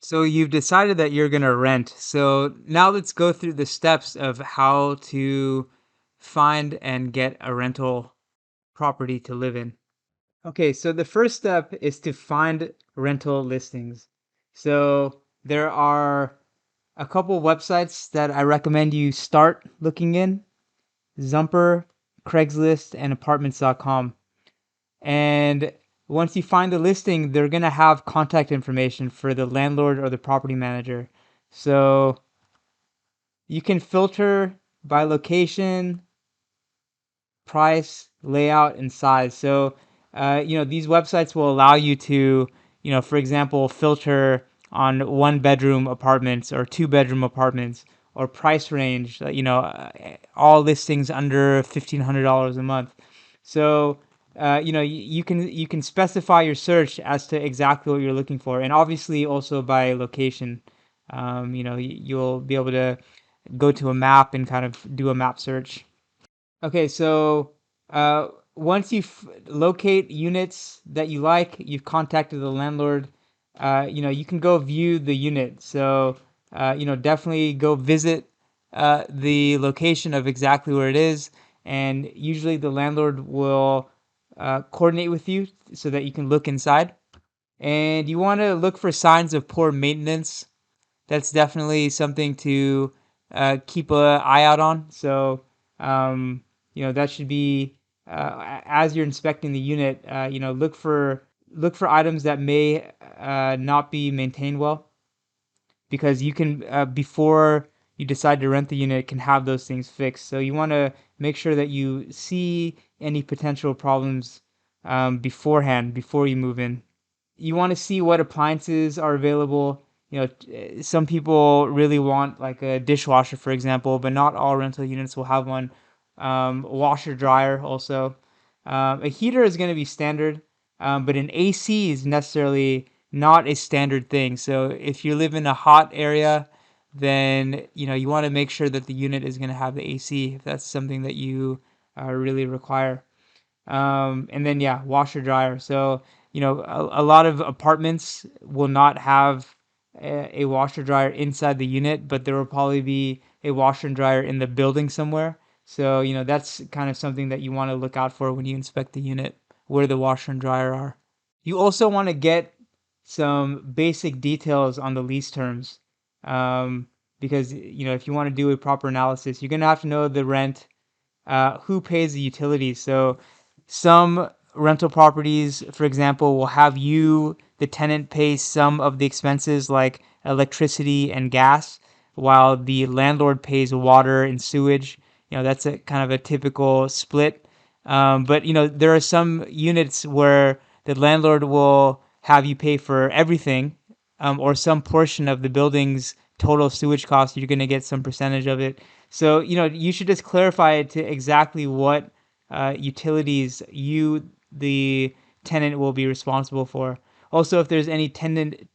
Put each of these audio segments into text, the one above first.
So you've decided that you're going to rent. So now let's go through the steps of how to find and get a rental property to live in. Okay, so the first step is to find rental listings. So there are a couple websites that I recommend you start looking in: Zumper, Craigslist, and apartments.com. And once you find the listing, they're going to have contact information for the landlord or the property manager. So you can filter by location, price, layout, and size. So, these websites will allow you to, for example, filter on one bedroom apartments or two bedroom apartments or price range, all listings under $1,500 a month. So, you can specify your search as to exactly what you're looking for, and obviously also by location. You'll be able to go to a map and kind of do a map search. Okay, so once you locate units that you like, you've contacted the landlord. You can go view the unit. So, definitely go visit the location of exactly where it is, and usually the landlord will coordinate with you so that you can look inside. And you want to look for signs of poor maintenance. That's definitely something to keep an eye out on. So, that should be as you're inspecting the unit. Look for items that may not be maintained well, because you can before you decide to rent the unit can have those things fixed. So you want to make sure that you see any potential problems beforehand before you move in. You want to see what appliances are available. Some people really want like a dishwasher, for example, but not all rental units will have one. Washer dryer also. A heater is going to be standard, but an AC is necessarily not a standard thing. So if you live in a hot area, then you want to make sure that the unit is going to have the AC if that's something that you really require. And then yeah, washer dryer. So a lot of apartments will not have a washer dryer inside the unit, but there will probably be a washer and dryer in the building somewhere. So that's kind of something that you want to look out for when you inspect the unit, where the washer and dryer are. You also want to get some basic details on the lease terms, because if you want to do a proper analysis, you're gonna have to know the rent, who pays the utilities. So some rental properties, for example, will have you, the tenant, pay some of the expenses like electricity and gas, while the landlord pays water and sewage. That's a kind of a typical split. But there are some units where the landlord will have you pay for everything, or some portion of the building's total sewage cost. You're going to get some percentage of it. So you should just clarify it to exactly what utilities the tenant, will be responsible for. Also, if there's any tenant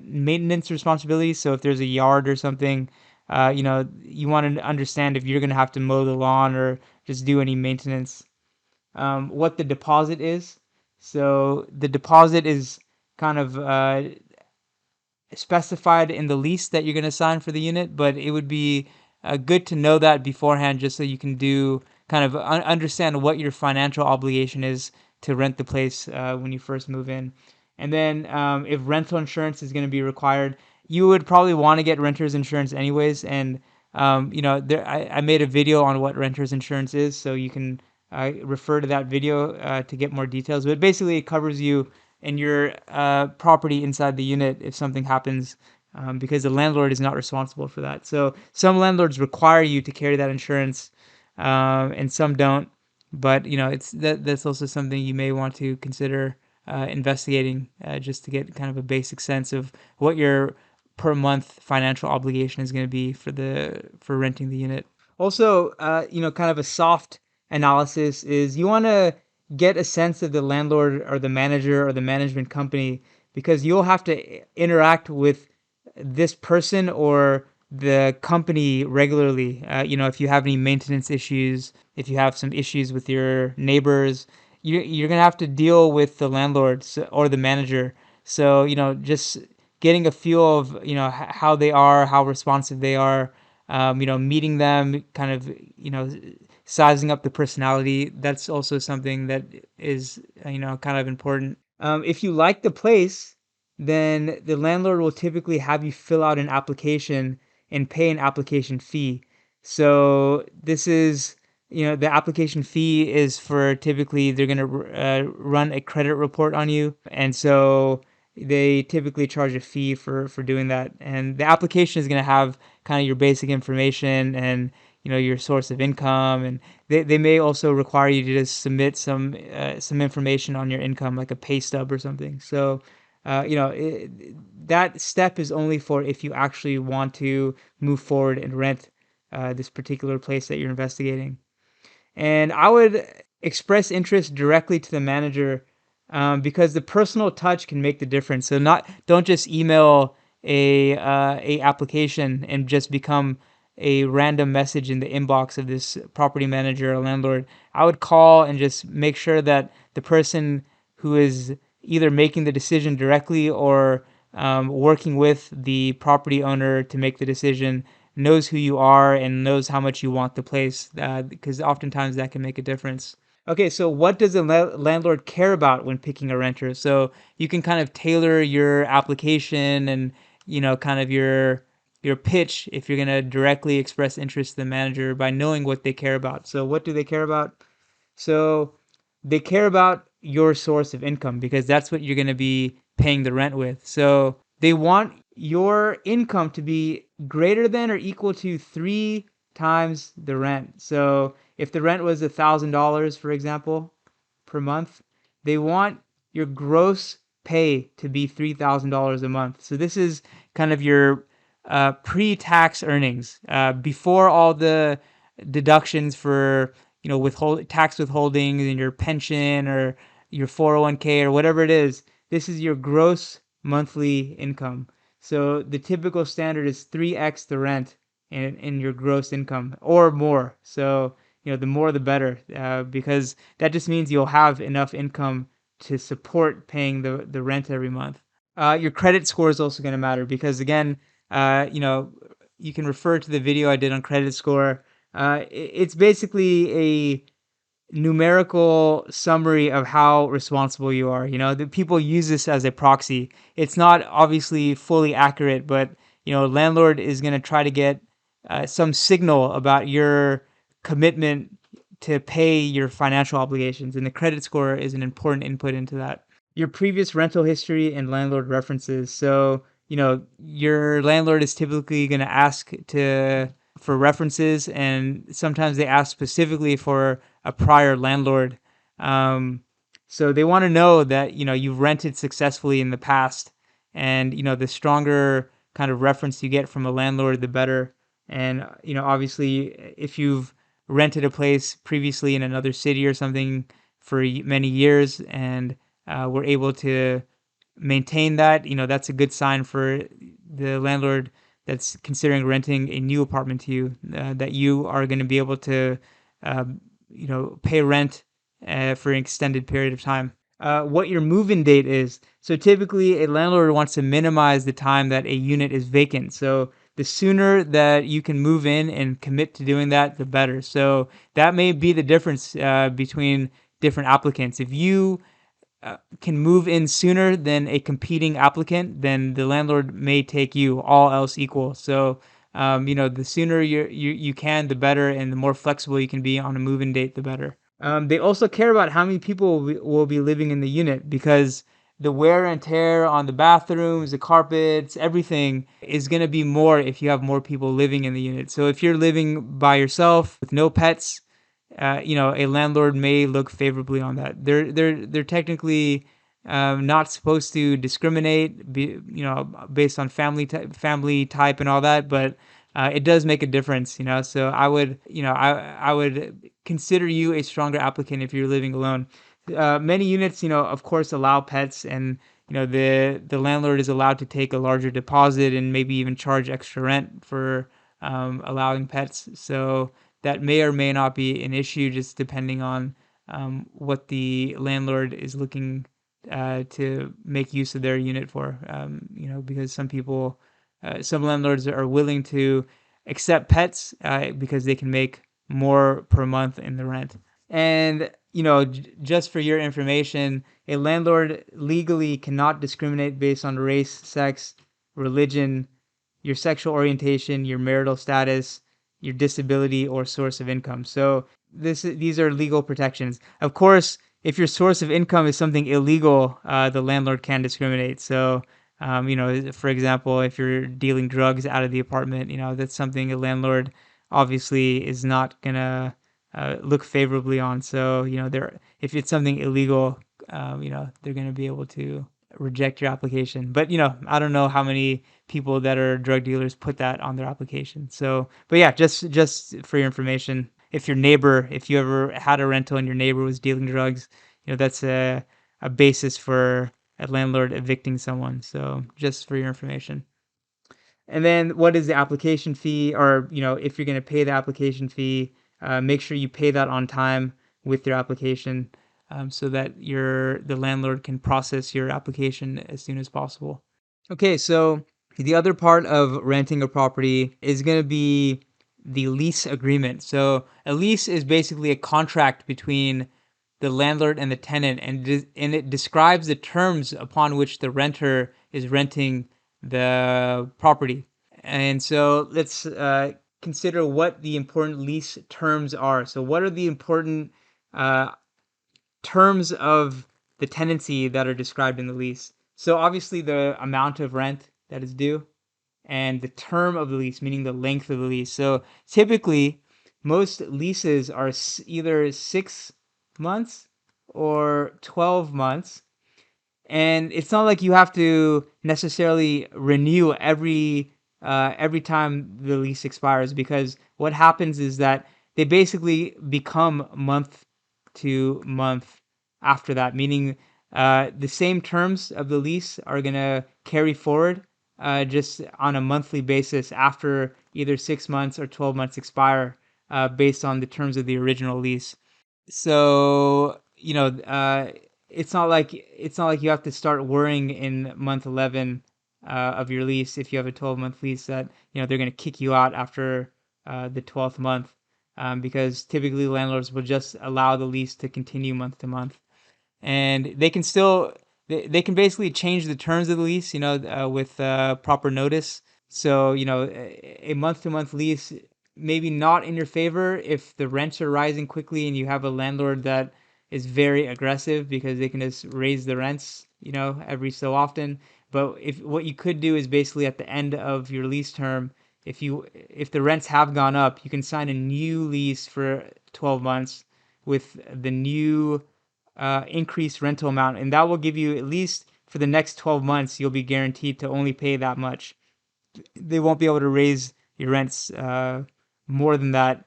maintenance responsibilities, so if there's a yard or something, you want to understand if you're going to have to mow the lawn or just do any maintenance. What the deposit is. So the deposit is kind of specified in the lease that you're going to sign for the unit, but it would be good to know that beforehand, just so you can do kind of understand what your financial obligation is to rent the place when you first move in. And then if rental insurance is going to be required, you would probably want to get renter's insurance anyways. And I made a video on what renter's insurance is, so you can refer to that video to get more details. But basically, it covers you and your property inside the unit if something happens, because the landlord is not responsible for that. So some landlords require you to carry that insurance, and some don't. But that's also something you may want to consider investigating, just to get kind of a basic sense of what your per month financial obligation is going to be for renting the unit. Also, kind of a soft analysis is you want to get a sense of the landlord or the manager or the management company, because you'll have to interact with this person or the company regularly. If you have any maintenance issues, if you have some issues with your neighbors, you're going to have to deal with the landlord or the manager. So, just getting a feel of how they are, how responsive they are. Meeting them, kind of sizing up the personality. That's also something that is kind of important. If you like the place, then the landlord will typically have you fill out an application and pay an application fee. So this is, the application fee is for, typically they're going to run a credit report on you. And so they typically charge a fee for doing that. And the application is going to have kind of your basic information and your source of income, and they may also require you to just submit some information on your income, like a pay stub or something. So that step is only for if you actually want to move forward and rent this particular place that you're investigating. And I would express interest directly to the manager, because the personal touch can make the difference. So not don't just email a application and just become a random message in the inbox of this property manager or landlord. I would call and just make sure that the person who is either making the decision directly or working with the property owner to make the decision knows who you are and knows how much you want the place, because oftentimes that can make a difference. Okay, so what does a landlord care about when picking a renter? So you can kind of tailor your application and kind of your pitch if you're going to directly express interest to the manager by knowing what they care about. So what do they care about? So they care about your source of income because that's what you're going to be paying the rent with. So they want your income to be greater than or equal to 3 times the rent. So if the rent was $1,000, for example, per month, they want your gross pay to be $3,000 a month. So this is kind of your pre-tax earnings, before all the deductions for tax withholdings and your pension or your 401k or whatever it is. This is your gross monthly income. So the typical standard is 3x the rent in your gross income or more. So the more the better, because that just means you'll have enough income to support paying the rent every month. Your credit score is also going to matter because, again, you can refer to the video I did on credit score. It's basically a numerical summary of how responsible you are. The people use this as a proxy. It's not obviously fully accurate, but landlord is going to try to get some signal about your commitment to pay your financial obligations, and the credit score is an important input into that. Your previous rental history and landlord references. So your landlord is typically going to ask for references, and sometimes they ask specifically for a prior landlord. So they want to know that you've rented successfully in the past, and the stronger kind of reference you get from a landlord, the better. And obviously, if you've rented a place previously in another city or something for many years and were able to maintain that, that's a good sign for the landlord that's considering renting a new apartment to you, that you are going to be able to, pay rent for an extended period of time. What your move-in date is. So typically, a landlord wants to minimize the time that a unit is vacant. So the sooner that you can move in and commit to doing that, the better. So that may be the difference between different applicants. If you can move in sooner than a competing applicant, then the landlord may take you, all else equal. So, the sooner you can, the better, and the more flexible you can be on a move-in date, the better. They also care about how many people will be living in the unit, because the wear and tear on the bathrooms, the carpets, everything is going to be more if you have more people living in the unit. So if you're living by yourself with no pets, a landlord may look favorably on that. They're technically not supposed to discriminate, based on family type and all that, but it does make a difference. So I would consider you a stronger applicant if you're living alone. Many units, of course, allow pets, and the landlord is allowed to take a larger deposit and maybe even charge extra rent for allowing pets. So that may or may not be an issue, just depending on what the landlord is looking to make use of their unit for. Because some landlords are willing to accept pets because they can make more per month in the rent. And just for your information, a landlord legally cannot discriminate based on race, sex, religion, your sexual orientation, your marital status, your disability, or source of income. So these are legal protections. Of course, if your source of income is something illegal, the landlord can discriminate. So, for example, if you're dealing drugs out of the apartment, that's something a landlord obviously is not gonna look favorably on. So, if it's something illegal, they're gonna be able to reject your application. But I don't know how many people that are drug dealers put that on their application. So, but yeah, just for your information, if you ever had a rental and your neighbor was dealing drugs, that's a basis for a landlord evicting someone. So, just for your information. And then what is the application fee? Or, if you're going to pay the application fee, make sure you pay that on time with your application, so that the landlord can process your application as soon as possible. Okay, so the other part of renting a property is going to be the lease agreement. So a lease is basically a contract between the landlord and the tenant, and it describes the terms upon which the renter is renting the property. And so let's consider what the important lease terms are. So what are the important uh, terms of the tenancy that are described in the lease? So obviously the amount of rent that is due and the term of the lease, meaning the length of the lease. So typically, most leases are either 6 months or 12 months. And it's not like you have to necessarily renew every time the lease expires, because what happens is that they basically become month to month after that, meaning the same terms of the lease are going to carry forward just on a monthly basis after either 6 months or 12 months expire, based on the terms of the original lease. So it's not like you have to start worrying in month 11 of your lease, if you have a 12-month lease, that they're going to kick you out after the 12th month, because typically landlords will just allow the lease to continue month to month, and they can basically change the terms of the lease, with proper notice. So, a month to month lease, maybe not in your favor if the rents are rising quickly and you have a landlord that is very aggressive, because they can just raise the rents, every so often. But if what you could do is basically at the end of your lease term, if the rents have gone up, you can sign a new lease for 12 months with the new increased rental amount, and that will give you, at least for the next 12 months, you'll be guaranteed to only pay that much. They won't be able to raise your rents more than that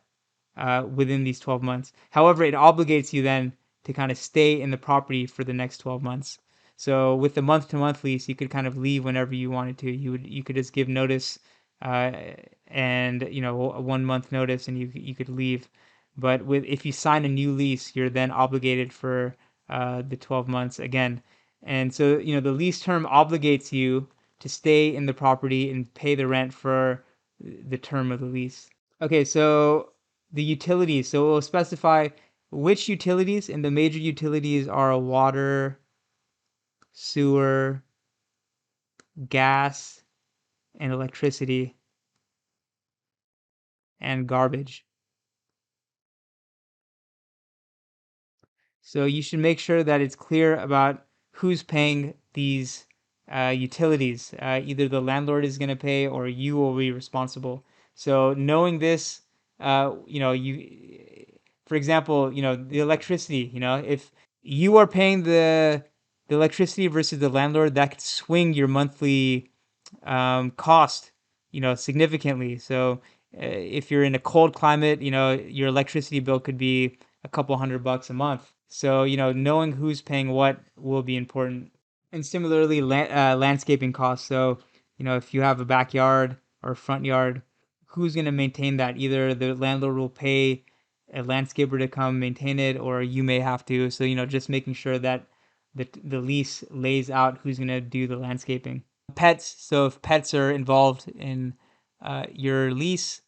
within these 12 months. However, it obligates you then to kind of stay in the property for the next 12 months. So with the month to month lease, you could kind of leave whenever you wanted to. You could just give notice, uh, and a 1 month notice, and you could leave. But if you sign a new lease, you're then obligated for the 12 months again. And so the lease term obligates you to stay in the property and pay the rent for the term of the lease. Okay, so the utilities. So we'll specify which utilities, and the major utilities are water, sewer, gas, and electricity, and garbage. So you should make sure that it's clear about who's paying these utilities. Either the landlord is going to pay or you will be responsible. So knowing this, for example, the electricity, if you are paying the electricity versus the landlord, that could swing your monthly cost, significantly. So if you're in a cold climate, your electricity bill could be a couple $100 a month. So, knowing who's paying what will be important. And similarly, landscaping costs. So, if you have a backyard or a front yard, who's going to maintain that? Either the landlord will pay a landscaper to come maintain it, or you may have to. So, just making sure that the lease lays out who's going to do the landscaping. Pets. So if pets are involved in your lease,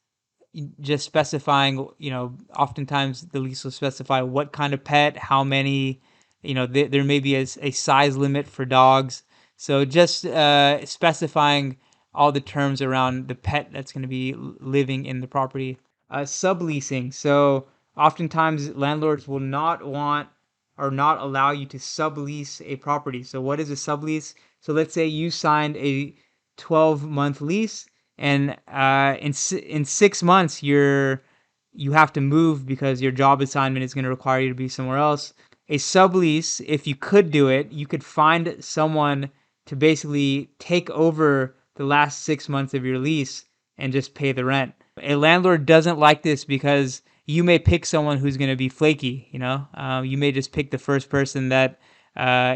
just specifying, oftentimes the lease will specify what kind of pet, how many, there may be a size limit for dogs. So just specifying all the terms around the pet that's going to be living in the property. Subleasing. So oftentimes landlords will not want or not allow you to sublease a property. So what is a sublease? So let's say you signed a 12-month lease, and in 6 months you have to move because your job assignment is going to require you to be somewhere else. A sublease, if you could do it, you could find someone to basically take over the last 6 months of your lease and just pay the rent. A landlord doesn't like this because you may pick someone who's going to be flaky. You may just pick the first person that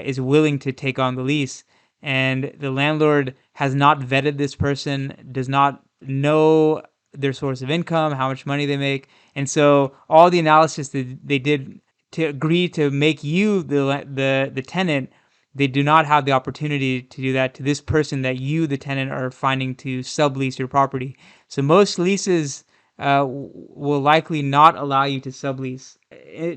is willing to take on the lease, and the landlord has not vetted this person, does not know their source of income, how much money they make, and so all the analysis that they did to agree to make you the tenant, they do not have the opportunity to do that to this person that you, the tenant, are finding to sublease your property. So most leases will likely not allow you to sublease.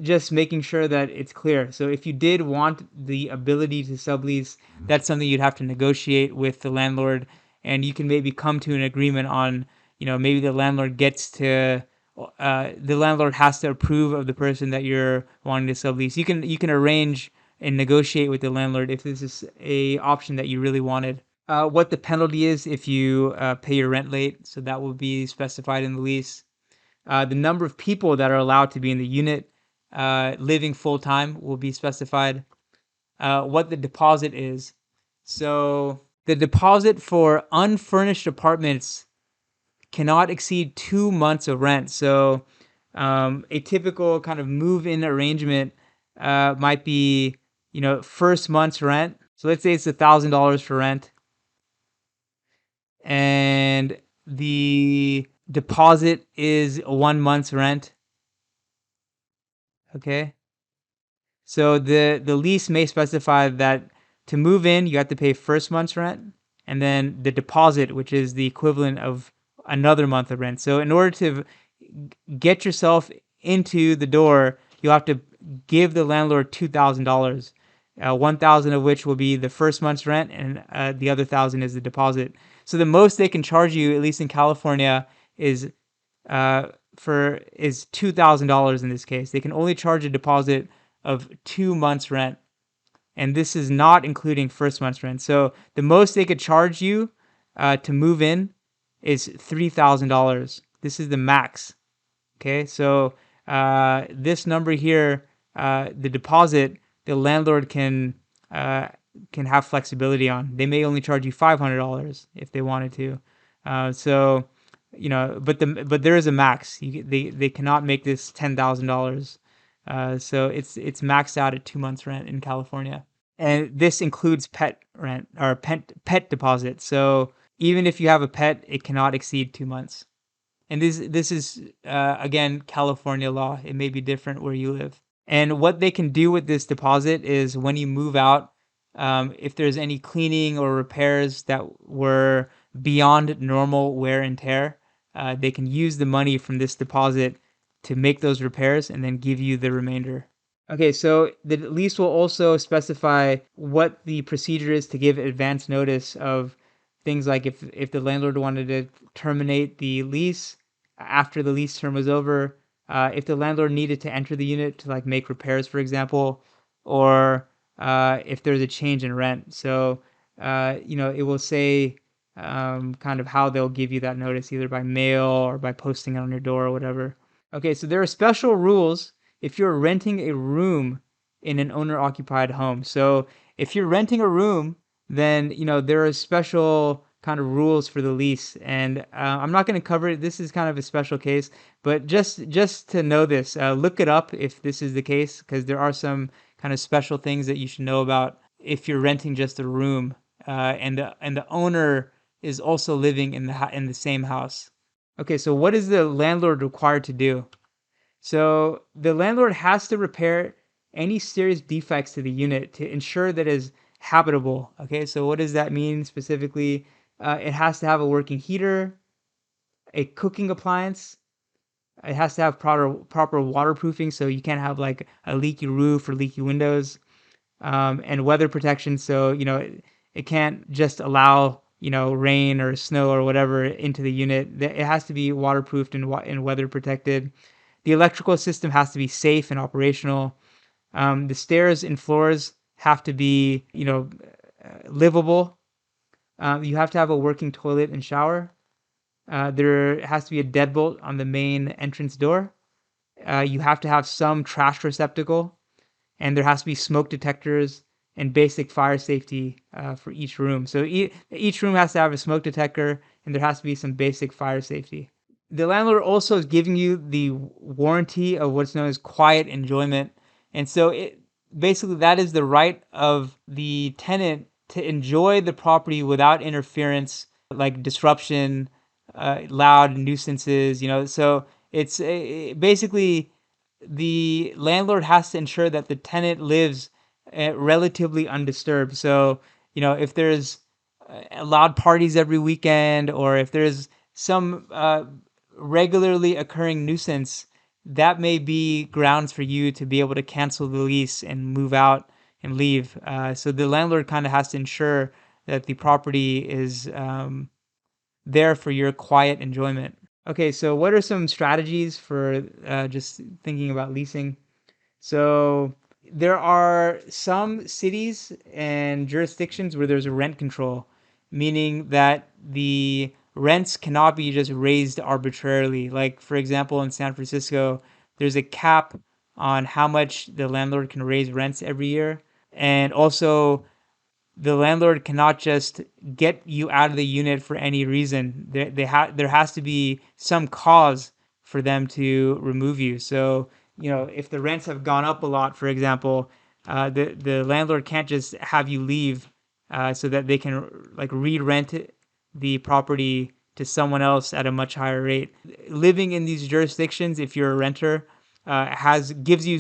Just making sure that it's clear. So if you did want the ability to sublease, that's something you'd have to negotiate with the landlord, and you can maybe come to an agreement on, maybe the landlord has to approve of the person that you're wanting to sublease. You can arrange and negotiate with the landlord if this is a option that you really wanted. What the penalty is if you pay your rent late, so that will be specified in the lease. The number of people that are allowed to be in the unit living full time will be specified. What the deposit is. So the deposit for unfurnished apartments cannot exceed 2 months of rent. So a typical kind of move-in arrangement might be, first month's rent. So let's say it's $1,000 for rent, and the deposit is 1 month's rent. Okay. So the lease may specify that to move in, you have to pay first month's rent, and then the deposit, which is the equivalent of another month of rent. So in order to get yourself into the door, you'll have to give the landlord $2,000. 1,000 of which will be the first month's rent, and the other 1,000 is the deposit. So the most they can charge you, at least in California, is $2,000 in this case. They can only charge a deposit of 2 months' rent, and this is not including first month's rent. So the most they could charge you to move in is $3,000. This is the max. Okay, so this number here, the deposit, the landlord can have flexibility on. They may only charge you $500 if they wanted to. But there is a max. They cannot make this $10,000. So it's maxed out at 2 months rent in California, and this includes pet rent or pet deposit. So even if you have a pet, it cannot exceed 2 months. And this is again California law. It may be different where you live. And what they can do with this deposit is when you move out, if there's any cleaning or repairs that were beyond normal wear and tear, they can use the money from this deposit to make those repairs and then give you the remainder. Okay, so the lease will also specify what the procedure is to give advance notice of things like if the landlord wanted to terminate the lease after the lease term was over, if the landlord needed to enter the unit to like make repairs, for example, or if there's a change in rent. So, it will say kind of how they'll give you that notice, either by mail or by posting it on your door or whatever. Okay, so there are special rules if you're renting a room in an owner-occupied home. So if you're renting a room, then there are special kind of rules for the lease, and I'm not going to cover it. This is kind of a special case, but just to know this, look it up if this is the case, because there are some kind of special things that you should know about if you're renting just a room, and the owner is also living in the same house. Okay, so what is the landlord required to do? So the landlord has to repair any serious defects to the unit to ensure that it is habitable. Okay, so what does that mean specifically? It has to have a working heater, a cooking appliance. It has to have proper waterproofing, so you can't have like a leaky roof or leaky windows, and weather protection. So it can't just allow rain or snow or whatever into the unit. It has to be waterproofed and weather protected. The electrical system has to be safe and operational. The stairs and floors have to be livable. You have to have a working toilet and shower. There has to be a deadbolt on the main entrance door. You have to have some trash receptacle, and there has to be smoke detectors and basic fire safety for each room. So each room has to have a smoke detector, and there has to be some basic fire safety. The landlord also is giving you the warranty of what's known as quiet enjoyment. And so basically that is the right of the tenant to enjoy the property without interference, like disruption, loud nuisances, So it's basically the landlord has to ensure that the tenant lives relatively undisturbed. So, if there's loud parties every weekend, or if there's some regularly occurring nuisance, that may be grounds for you to be able to cancel the lease and move out and leave. So the landlord kind of has to ensure that the property is there for your quiet enjoyment. Okay, so what are some strategies for just thinking about leasing? So there are some cities and jurisdictions where there's a rent control, meaning that the rents cannot be just raised arbitrarily. Like, for example, in San Francisco, there's a cap on how much the landlord can raise rents every year. And also, the landlord cannot just get you out of the unit for any reason. There has to be some cause for them to remove you. So, if the rents have gone up a lot, for example, the landlord can't just have you leave so that they can like re-rent the property to someone else at a much higher rate. Living in these jurisdictions, if you're a renter, has gives you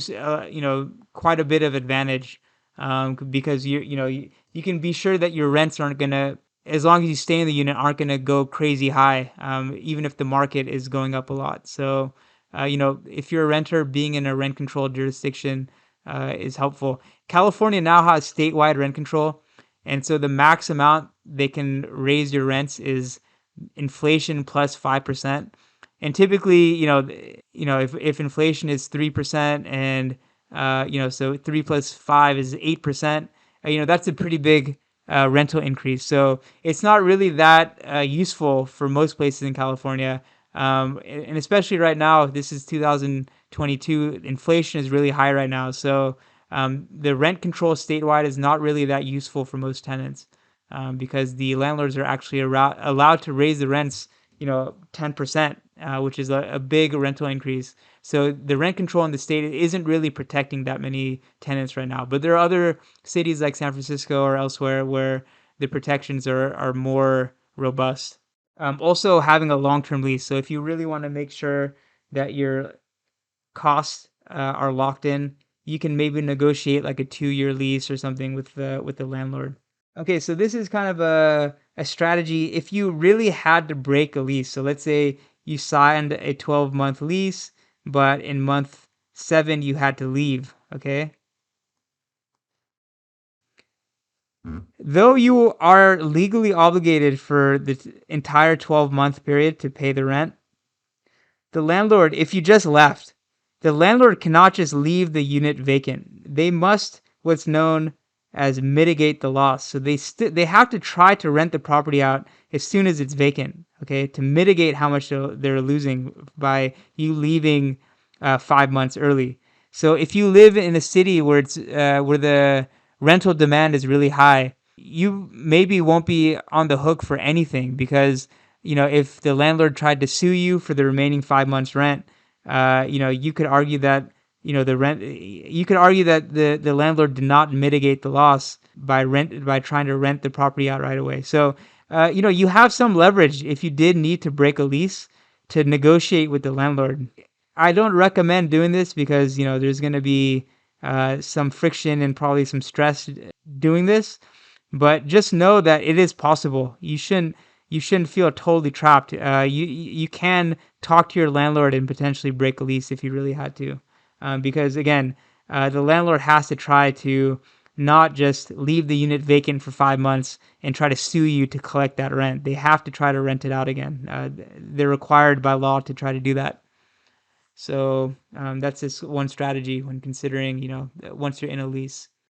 quite a bit of advantage, because you can be sure that your rents aren't gonna, as long as you stay in the unit, aren't gonna go crazy high, even if the market is going up a lot. So, if you're a renter, being in a rent controlled jurisdiction is helpful. California now has statewide rent control, and so the max amount they can raise your rents is inflation plus 5%. And typically, if inflation is 3%, and so 3 plus 5 is 8%, that's a pretty big rental increase. So it's not really that useful for most places in California. And especially right now, this is 2022. Inflation is really high right now. So the rent control statewide is not really that useful for most tenants, because the landlords are actually allowed to raise the rents, 10%, which is a big rental increase. So the rent control in the state isn't really protecting that many tenants right now. But there are other cities like San Francisco or elsewhere where the protections are more robust. Also, having a long-term lease. So if you really want to make sure that your costs are locked in, you can maybe negotiate like a 2-year lease or something with the landlord. Okay, so this is kind of a strategy if you really had to break a lease. So let's say you signed a 12-month lease, but in month 7 you had to leave, okay? Though you are legally obligated for the entire 12-month period to pay the rent, the landlord, if you just left, the landlord cannot just leave the unit vacant. They must what's known as mitigate the loss. So they have to try to rent the property out as soon as it's vacant, okay, to mitigate how much they're losing by you leaving 5 months early. So if you live in a city where where the rental demand is really high, you maybe won't be on the hook for anything, because if the landlord tried to sue you for the remaining 5 months rent, you could argue that the rent. You could argue that the landlord did not mitigate the loss by trying to rent the property out right away. So you have some leverage if you did need to break a lease to negotiate with the landlord. I don't recommend doing this because there's going to be some friction and probably some stress doing this. But just know that it is possible. You shouldn't feel totally trapped. You can talk to your landlord and potentially break a lease if you really had to, because again, the landlord has to try to not just leave the unit vacant for 5 months and try to sue you to collect that rent. They have to try to rent it out again. They're required by law to try to do that. So that's just one strategy when considering, once you're in a lease.